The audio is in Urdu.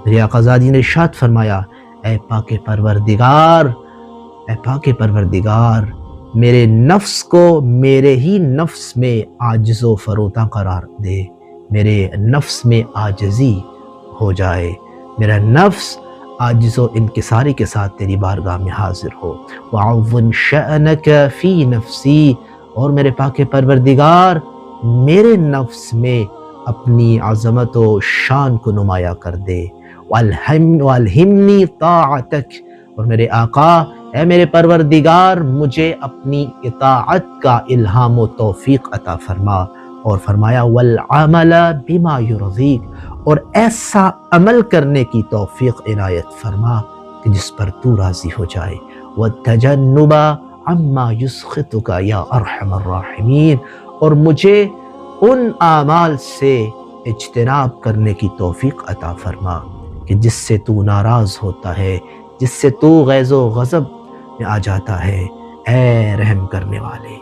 میرے آقا زادی نے ارشاد فرمایا، اے پاک پروردگار، اے پاک پروردگار، میرے نفس کو میرے ہی نفس میں عاجز و فروتاں قرار دے، میرے نفس میں عاجزی ہو جائے، میرا نفس عاجز و انکساری کے ساتھ تیری بارگاہ میں حاضر ہو۔ وَعَظِّمْ شَأْنَكَ فِي نَفْسِي، اور میرے پاک پروردگار میرے نفس میں اپنی عظمت و شان کو نمایاں کر دے۔ وَأَلْهِمْنِي طَاعَتَكَ، اور میرے آقا اے میرے پروردگار مجھے اپنی اطاعت کا الہام و توفیق عطا فرما، اور فرمایا وَالْعَمَلَ بِمَا يُرْضِيكَ، اور ایسا عمل کرنے کی توفیق عنایت فرما کہ جس پر تو راضی ہو جائے۔ وَالتَّجَنُّبَ عَمَّا يُسْخِطُكَ یا ارحم الراحمین، اور مجھے ان اعمال سے اجتناب کرنے کی توفیق عطا فرما کہ جس سے تو ناراض ہوتا ہے، جس سے تو غیظ و غضب میں آ جاتا ہے، اے رحم کرنے والے۔